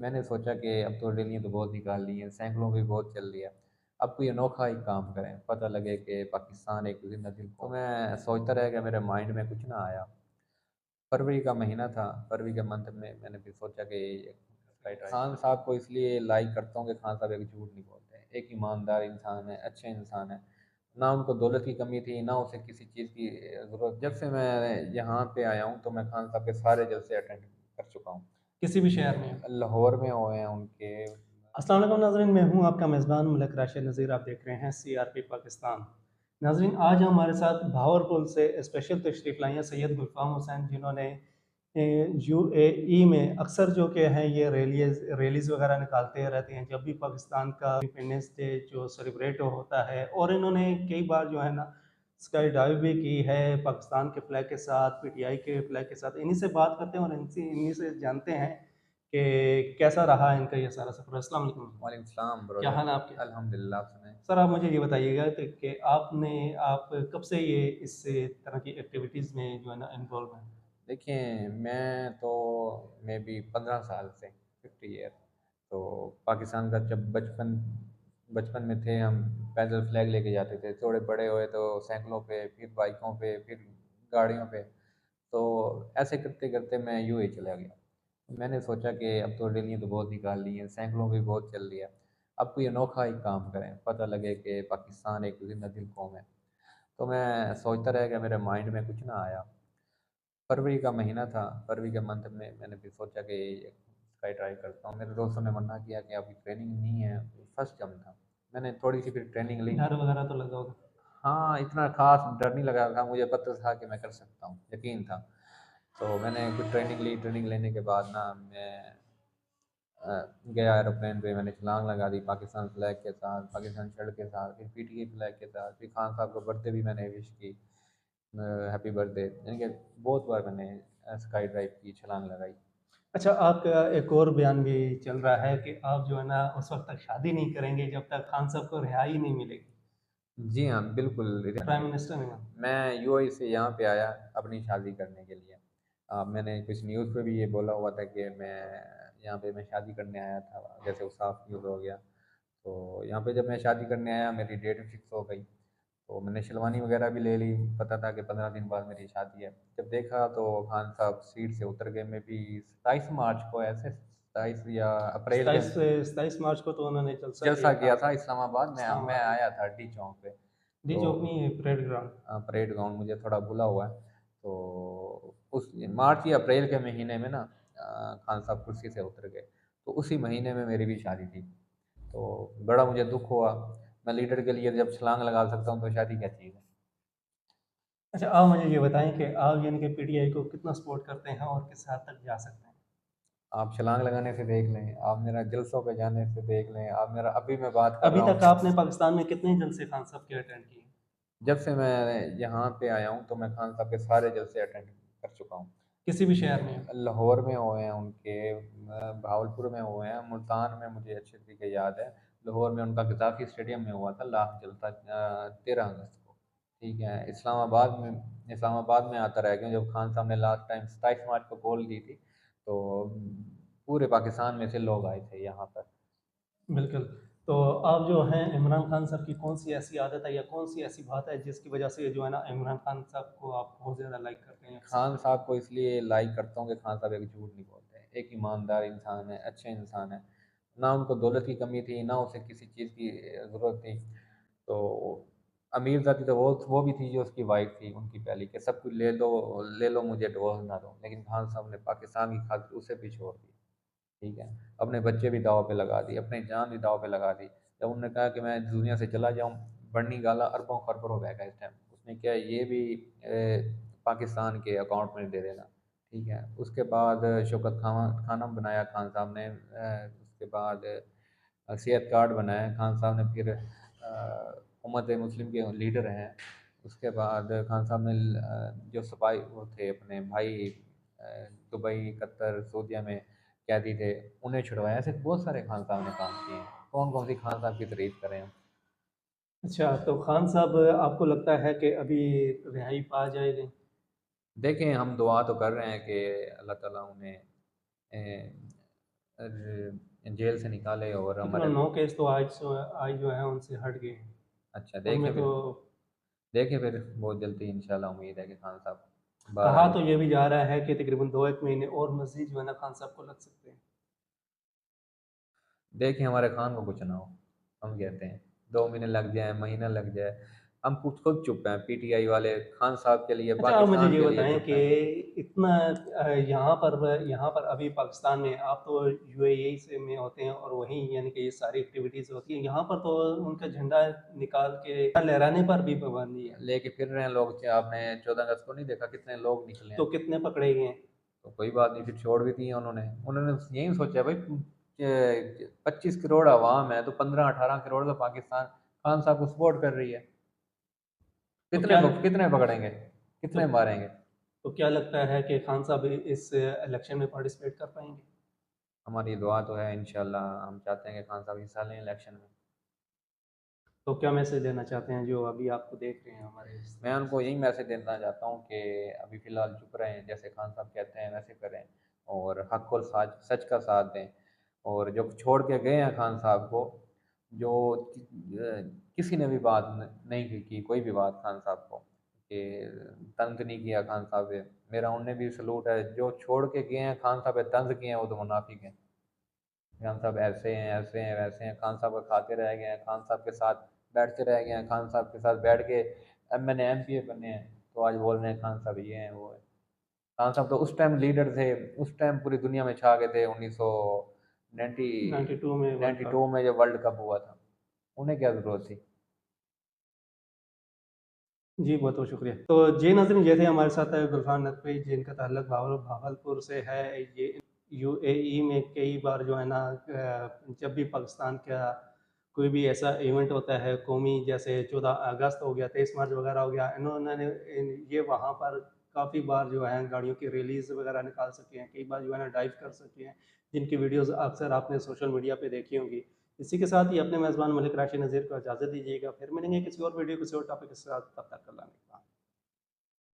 मैंने सोचा कि अब तो रैलियाँ तो बहुत निकाल ली हैं, सैकड़ों भी बहुत चल लिया। अब कोई अनोखा ही काम करें, पता लगे कि पाकिस्तान एक ज़िंदा दिल कौम। तो मैं सोचता रह गया, मेरे माइंड में कुछ ना आया। फरवरी का महीना था, फरवरी के मंथ में मैंने फिर सोचा कि खान साहब को इसलिए लाइक करता हूँ कि खान साहब एक झूठ नहीं बोलते हैं, एक ईमानदार इंसान है, अच्छे इंसान है। ना उनको दौलत की कमी थी, ना उसे किसी चीज़ की ज़रूरत। जब से मैं यहाँ पे आया हूँ तो मैं खान साहब के सारे जलसे अटेंड कर चुका हूँ। किसी भी शहर में। लाहौर में हुए हैं उनके। अस्सलाम वालेकुम नाज़रीन, मैं हूँ आपका मेज़बान मलिक राशिद नज़ीर। आप देख रहे हैं CRP पाकिस्तान। नाज़रीन, आज हमारे साथ भावरपुर से स्पेशल तशरीफ़ लाई हैं सैयद गुलफ़ाम हुसैन, जिन्होंने UAE में अक्सर जो कि हैं ये रैलीज़ वगैरह निकालते रहते हैं जब भी पाकिस्तान का इंडिपेंडेंस डे जो सेलिब्रेट होता है। और इन्होंने कई बार जो है ना स्काई डाइव भी की है पाकिस्तान के फ्लैग के साथ, PTI के फ्लैग के साथ। इन्हीं से बात करते हैं और इन्हीं से जानते हैं कि कैसा रहा इनका ये सारा सफ़र। अस्सलाम वालेकुम। वालेकुम सलाम क्या ब्रदर। हाल है आपके? अल्हम्दुलिल्लाह, आप सुनाएं। सर, आप मुझे ये बताइएगा कि आप कब से ये इस तरह की एक्टिविटीज़ में जो है ना इन्वॉल्व हैं? देखिए, मैं तो मे बी 15 साल से 50 ईयर। तो पाकिस्तान का जब बचपन बचपन में थे हम, पैदल फ्लैग लेके जाते थे। थोड़े बड़े हुए तो साइकिलों पे, फिर बाइकों पे, फिर गाड़ियों पे। तो ऐसे करते करते मैं यूएई चला गया। मैंने सोचा कि अब तो रैलियाँ तो बहुत निकाल ली हैं, सैकड़ों भी बहुत चल लिया। अब कोई अनोखा ही काम करें, पता लगे कि पाकिस्तान एक जिंदा दिल कौम है। तो मैं सोचता रह गया, मेरे माइंड में कुछ ना आया। फरवरी का महीना था, फरवरी के मंथ में मैंने फिर सोचा कि स्काई ट्राई करता हूँ। मेरे दोस्तों ने मना किया कि अभी ट्रेनिंग नहीं है, फर्स्ट जंप था। मैंने थोड़ी सी फिर ट्रेनिंग ली। डर वगैरह तो लगा होगा? हाँ, इतना खास डर नहीं लगा था, मुझे पता था कि मैं कर सकता हूँ, यकीन था। तो मैंने कुछ ट्रेनिंग ली, ट्रेनिंग लेने के बाद ना मैं गया एरोप्लेन पे। मैंने छलांग लगा दी पाकिस्तान फ्लैग के साथ, पाकिस्तान शर्ट के साथ, फिर PTI फ्लैग के साथ। फिर खान साहब को बर्थडे भी मैंने विश की, हैप्पी बर्थडे। यानी कि बहुत बार मैंने स्काई ड्राइव की, छलांग लगाई। अच्छा, आपका एक और बयान भी चल रहा है कि आप जो है ना उस वक़्त तक शादी नहीं करेंगे जब तक खान साहब को रिहाई नहीं मिलेगी, जी हाँ, बिल्कुल। प्राइम मिनिस्टर नहीं बने। मैं यूएई से यहाँ पे आया अपनी शादी करने के लिए। मैंने कुछ न्यूज़ पे भी ये बोला हुआ था कि मैं यहाँ पे मैं शादी करने आया था, जैसे वो साफ न्यूज़ हो गया। तो यहाँ पे जब मैं शादी करने आया, मेरी डेट फिक्स हो गई। तो मैंने शेरवानी वगैरह भी ले ली, पता था कि 15 दिन बाद मेरी शादी है। जब देखा तो खान साहब सीट से उतर गए। में भी 27 मार्च को, ऐसे 27 या अप्रैल के 27 मार्च को तो उन्होंने जलसा जलसा किया था किया था इस्लामाबाद में। मैं इस्लामाबाद में। आया था डी चौक पे। डी तो चौक नहीं, परेड ग्राउंड। परेड ग्राउंड मुझे थोड़ा भूला हुआ है। तो उस मार्च या अप्रैल के महीने में ना खान साहब कुर्सी से उतर गए। तो उसी महीने में मेरी भी शादी थी। तो बड़ा मुझे दुख हुआ। मैं लीडर के लिए जब छलांग लगा सकता हूँ तो शादी क्या चीज़ है। अच्छा, आप मुझे ये बताएँ कि आप यानी कि PTI को कितना सपोर्ट करते हैं और किस हद तक जा सकते हैं? आप छलांग लगाने से देख लें, आप मेरा जलसों पे जाने से देख लें, आप मेरा अभी मैं बात कर अभी रहा तक हूँ। आपने पाकिस्तान में कितने जलसे खान साहब के अटेंड किए? जब से मैं यहाँ पे आया हूँ तो मैं खान साहब के सारे जलसे अटेंड कर चुका हूँ। किसी भी शहर में? लाहौर में हुए हैं उनके, भावलपुर में हुए हैं, मुल्तान में मुझे अच्छे तरीके याद है। लाहौर में उनका गद्दाफी स्टेडियम में हुआ था लास्ट जलसा, 13 अगस्त को। ठीक है। इस्लामाबाद में आता रह गया। जब खान साहब ने लास्ट टाइम 27 मार्च को कॉल दी थी, तो पूरे पाकिस्तान में से लोग आए थे यहाँ पर। बिल्कुल। तो आप जो हैं इमरान खान साहब की कौन-सी ऐसी आदत है या कौन-सी ऐसी बात है जिसकी वजह से जो है ना इमरान खान साहब को आप बहुत ज़्यादा लाइक करते हैं या पसंद खान करते हैं? साहब को इसलिए लाइक करता हूँ कि खान साहब एक झूठ नहीं बोलते हैं, एक ईमानदार इंसान है, अच्छे इंसान है। ना उनको दौलत की कमी थी, ना उसे किसी चीज़ की ज़रूरत थी। तो अमीर जाति तो वो भी थी जो उसकी वाइफ थी, उनकी पहली, कि सब कुछ ले लो, मुझे डिवोर्स ना दो। लेकिन खान साहब ने पाकिस्तान की खातिर उसे भी छोड़ दिया। ठीक है। अपने बच्चे भी दाँव पे लगा दिए, अपनी जान भी दाँव पे लगा दी। जब उन्होंने कहा कि मैं दुनिया से चला जाऊँ, बढ़नी गाला अरबों खरबों बहका इस टाइम। उसने क्या ये भी पाकिस्तान के अकाउंट में दे देना। ठीक है। उसके बाद शौकत खाना बनाया खान साहब ने। उसके बाद सेहत कार्ड बनाया खान साहब ने। फिर उम्मत मुस्लिम के लीडर हैं। उसके बाद खान साहब ने जो सिपाही वो थे अपने भाई, दुबई, कतर, सऊदीया में कैदी थे, उन्हें छुड़वाया। ऐसे बहुत सारे खान साहब ने काम किए हैं। कौन कौन सी खान साहब की तारीफ करें हम। अच्छा, तो खान साहब आपको लगता है कि अभी रिहाई पा जाएँगे? देखें, हम दुआ तो कर रहे हैं कि अल्लाह ताला उन्हें जेल से निकाले और चलो हमारे 9 केस तो आज जो है उनसे हट गए हैं। अच्छा उनमें तो देखे फिर बहुत जल्दी इंशाल्लाह उम्मीद है कि खान साहब बाहर कहा आने। तो ये भी जा रहा है कि तकरीबन 2-1 महीने और मज़ीद जो है ना खान साहब को लग सकते हैं। देखें हमारे खान को कुछ ना हो, हम कहते हैं 2 महीने लग जाए, महीना लग जाए, हम कुछ खुद चुप हैं। पीटीआई वाले खान साहब के लिए, अच्छा, आप मुझे पाकिस्तान ये के लिए बताएँ चुप कि हैं। इतना यहाँ पर अभी पाकिस्तान में आप तो यूएई से में होते हैं और वहीं यानी कि ये सारी एक्टिविटीज़ होती हैं। यहाँ पर तो उनका झंडा निकाल के लहराने पर भी पाबंदी है। लेके फिर रहे हैं लोग, आपने 14 अगस्त को नहीं देखा कितने लोग निकले तो हैं। कितने पकड़े गए हैं? तो कोई बात नहीं, फिर छोड़ भी दिए उन्होंने। उन्होंने यही सोचा भाई 25 करोड़ आवाम है तो 15-18 करोड़ तो पाकिस्तान खान साहब को सपोर्ट कर रही है। तो कितने क्या कितने पकड़ेंगे, तो कितने मारेंगे। तो क्या लगता है कि खान साहब इस इलेक्शन में पार्टिसिपेट कर पाएँगे? हमारी दुआ तो है इंशाल्लाह, हम चाहते हैं कि खान साहब हिस्सा लें इलेक्शन में। तो क्या मैसेज देना चाहते हैं जो अभी आपको देख रहे हैं हमारे इस मैं उनको यही मैसेज देना चाहता हूँ कि अभी फ़िलहाल चुप रहें, जैसे खान साहब कहते हैं वैसे करें और हक़ और सच सच का साथ दें। और जो छोड़ के गए हैं खान साहब को, जो किसी ने भी बात नहीं की कोई भी बात खान साहब को कि तंज़ नहीं किया खान साहब पे, मेरा उन्हें भी सलूट है। जो छोड़ के गए हैं खान साहब पे तंज़ किए हैं वो तो मुनाफिक हैं। खान साहब ऐसे हैं वैसे हैं, खान साहब का खाते रह गए हैं, खान साहब के साथ बैठते रह गए हैं, खान साहब के साथ बैठ के एमएनए एमपीए बने हैं, तो आज बोल रहे हैं खान साहब ये हैं वो है। खान साहब तो उस टाइम लीडर थे, उस टाइम पूरी दुनिया में छा गए थे। 92 में वर्ल्ड 1992 कप। में जब वर्ल्ड कप हुआ था, उन्हें क्या ज़रूरत थी। जी, बहुत-बहुत शुक्रिया। तो जी नाज़रीन, ये थे हमारे साथ गुलफ़ाम नकवी जिनका ताल्लुक भावलपुर से है। ये यूएई में कई बार जो है ना जब भी पाकिस्तान का कोई भी ऐसा इवेंट होता है कौमी, जैसे 14 अगस्त हो गया, 23 मार्च वगैरह हो गया, इन्होंने ये वहाँ पर काफ़ी बार जो है गाड़ियों की रैलीज़ वगैरह निकाल सके हैं, कई बार जो है ना ड्राइव कर सके हैं, जिनकी वीडियोज़ अक्सर आपने सोशल मीडिया पे देखी होंगी। इसी के साथ ही अपने मेज़बान मलिक राशिद नज़ीर को इजाज़त दीजिएगा। फिर मिलेंगे किसी और वीडियो, किसी और टॉपिक के साथ, तब तक अल्लाह ने